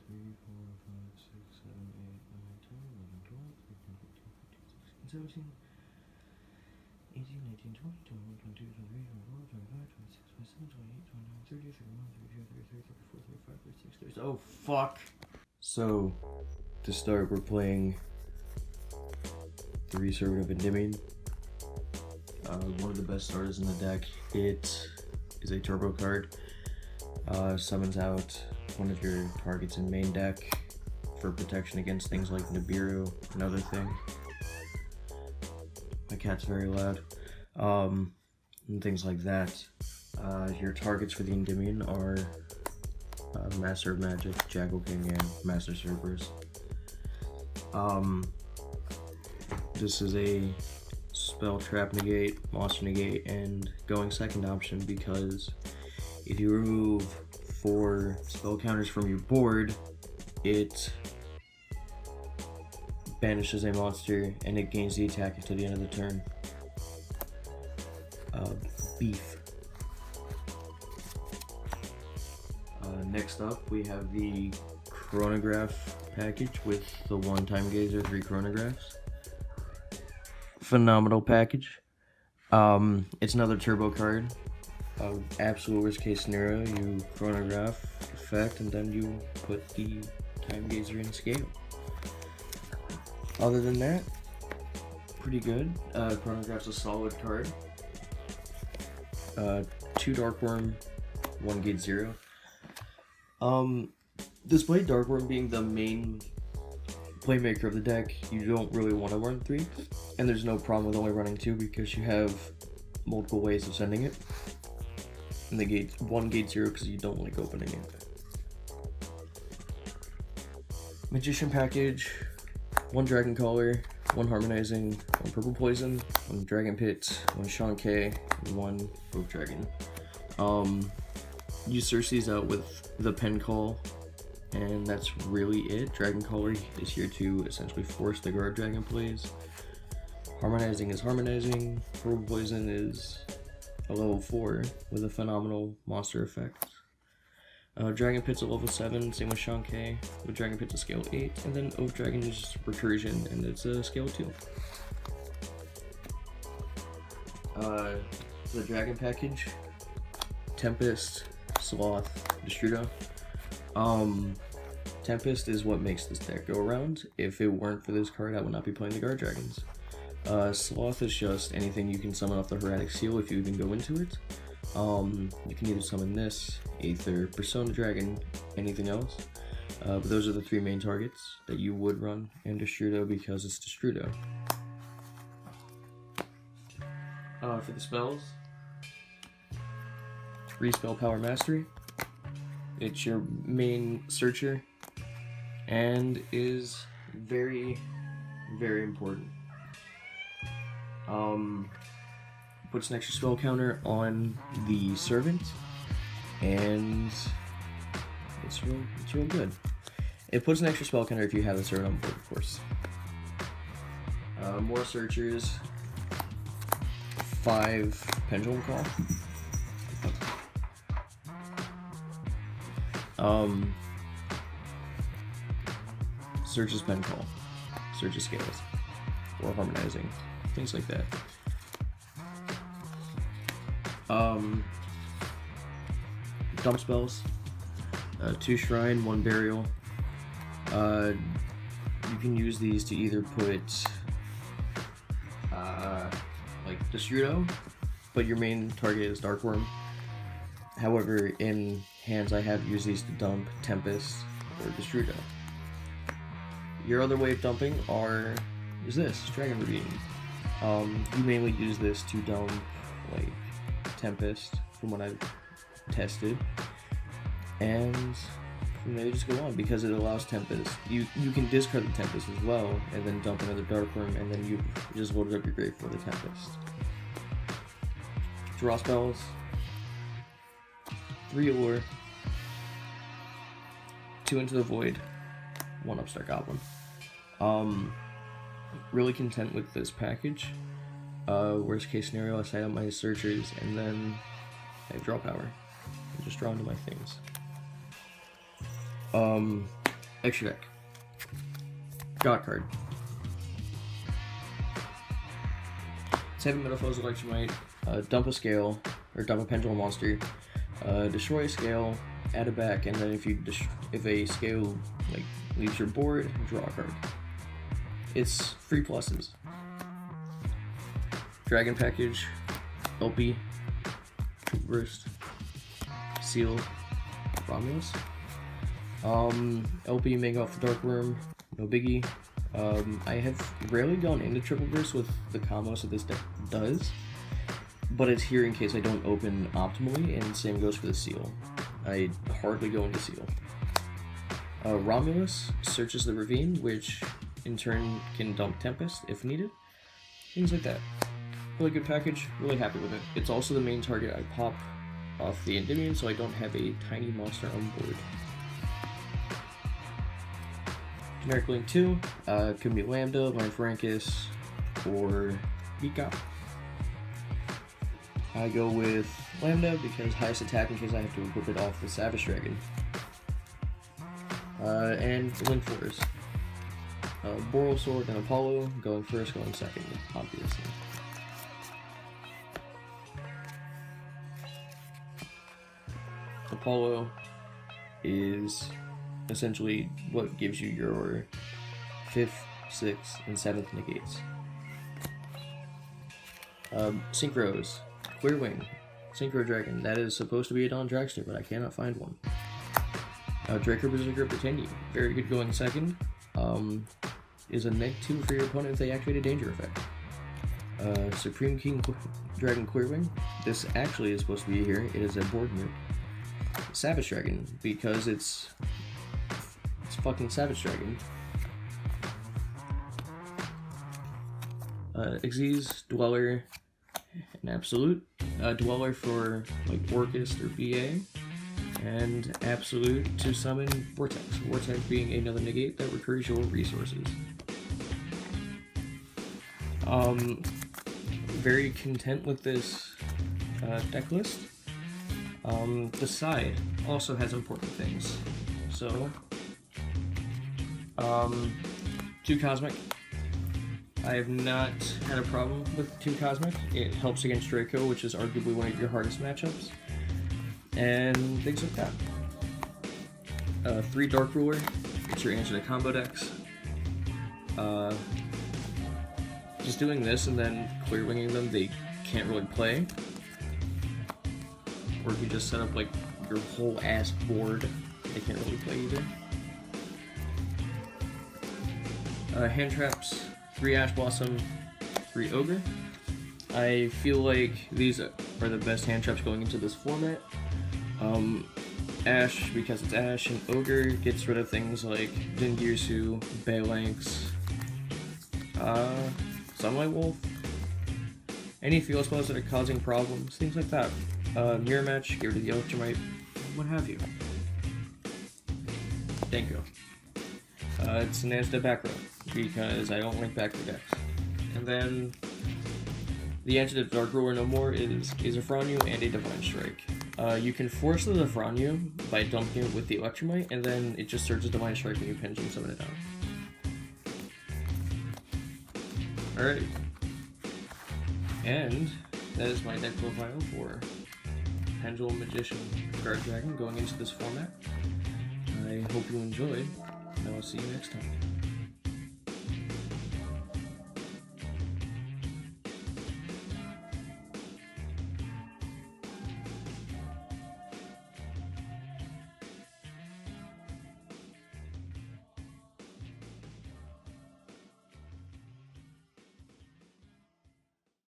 3, 4, 5, 6, 7, 8, 9, 10, 11, 12, 13, 14, 15, 16, 17, 18, 19, 20, 21, 22, 23, 24, 25, 26, 27, 28, 29, 30, 31, 32, 33, 34, 35, 36, 37. Oh, fuck! So, to start, we're playing the Reserve of Endymion. One of the best starters in the deck. It is a turbo card. Summons out one of your targets in main deck for protection against things like Nibiru, another thing. My cat's very loud. And things like that. Your targets for the Endymion are Master of Magic, Jackal King, and Master Cerberus. This is a spell, trap, negate, monster negate, and going second option because if you remove 4 spell counters from your board, it banishes a monster and it gains the attack until the end of the turn. Beef. Next up, we have the chronograph package with the one-time gazer, 3 chronographs. Phenomenal package. It's another turbo card. Absolute worst case scenario, you chronograph effect and then you put the time gazer in scale. Other than that, pretty good. Chronograph's a solid card. 2 Darkworm, 1 Gate 0. Despite Darkworm being the main playmaker of the deck, you don't really want to run 3, and there's no problem with only running 2 because you have multiple ways of sending it. And the gate 1 Gate 0 because you don't like opening it. Magician package, 1 Dragon Collar, 1 Harmonizing, 1 Purple Poison, 1 Dragon Pit, 1 Shanke, and 1 Oak Dragon. You search these out with the pen call, and that's really it. Dragon Collar is here to essentially force the guard dragon plays. Harmonizing is harmonizing. Purple Poison is a level 4 with a phenomenal monster effect. Dragon Pit's a level 7, same with Shanke, with Dragon Pit's a scale 8, and then Oak Dragon is just recursion, and it's a scale 2. The Dragon package, Tempest, Sloth, Destrudo. Tempest is what makes this deck go around. If it weren't for this card, I would not be playing the Guard Dragons. Sloth is just anything you can summon off the Hieratic Seal if you even go into it. You can either summon this, Aether, Persona Dragon, anything else. But those are the 3 main targets that you would run, and Destrudo because it's Destrudo. For the spells, 3 Spell Power Mastery. It's your main searcher and is very, very important. Puts an extra spell counter on the servant, and it's real good. It puts an extra spell counter if you have the servant on board, of course. More searchers. 5 Pendulum Call. Searches pen call, searches scales, or harmonizing, things like that. Dump spells, 2 Shrine, 1 Burial. You can use these to either put like Destrudo, but your main target is Darkworm. However, in hands I have used these to dump Tempest or Destrudo. Your other way of dumping is this, Dragon Ravine. You mainly use this to dump like Tempest from what I've tested, and from there you just go on because it allows Tempest. You can discard the Tempest as well and then dump another Darkworm, and then you just loaded up your grave for the Tempest. Draw spells, 3 Allure, 2 Into the Void, 1 Upstart Goblin. Really content with this package. Worst case scenario, I set up my searchers and then I have draw power and just draw into my things. Extra deck. God card. 7 Metalfoes Electromite, dump a scale, or dump a Pendulum monster, destroy a scale, add it back, and then if a scale like leaves your board, draw a card. It's 3 pluses. Dragon Package, LP, Burst, Seal, Romulus. LP make off the Dark Worm, no biggie. I have rarely gone into Triple Burst with the combos that this deck does, but it's here in case I don't open optimally, and same goes for the Seal. I hardly go into Seal. Romulus searches the Ravine, which in turn can dump Tempest if needed. Things like that. Really good package, really happy with it. It's also the main target I pop off the Endymion, so I don't have a tiny monster on board. Generic Link 2, could be Lambda, Lanfrancus, or Beacop. I go with Lambda because highest attack in case I have to equip it off the Savage Dragon. And Link 4s. Boral Sword and Apollo, going first, going second, obviously. Apollo is essentially what gives you your 5th, 6th, and 7th negates. Synchros, Clear Wing, Synchro Dragon, that is supposed to be a Don Dragster, but I cannot find one. Draco Berserker Britannia, very good going second, is a -2 for your opponent if they activate a danger effect. Supreme King Dragon Clear Wing, this actually is supposed to be here, it is a board move. Savage Dragon, because it's fucking Savage Dragon. Xyz, Dweller, and Absolute. Dweller for like Orcust or BA, and Absolute to summon Vortex. Vortex being another negate that recurs your resources. Very content with this deck list. The side also has important things. So, 2 Cosmic. I have not had a problem with 2 Cosmic. It helps against Draco, which is arguably one of your hardest matchups. And things like that. 3 Dark Ruler. It's your answer to combo decks. Just doing this and then clear winging them, they can't really play. Or if you just set up like your whole ass board, they can't really play either. Hand traps, 3 Ash Blossom, 3 Ogre. I feel like these are the best hand traps going into this format. Ash, because it's Ash, and Ogre gets rid of things like Jingirsu, Baelanx, Sunlight Wolf, any field spells that are causing problems, things like that. Mirror Match, get rid of the Electromite, what have you. Denko. It's an Asda back row, because I don't like back row decks. And then, the answer to Dark Ruler no more is a Zafranyu and a Divine Strike. You can force the Zafranyu by dumping it with the Electromite, and then it just searches Divine Strike when you Pendulum summon it down. Alright. And that is my deck profile for Pendulum Magician Guard Dragon going into this format. I hope you enjoyed, and I will see you next time.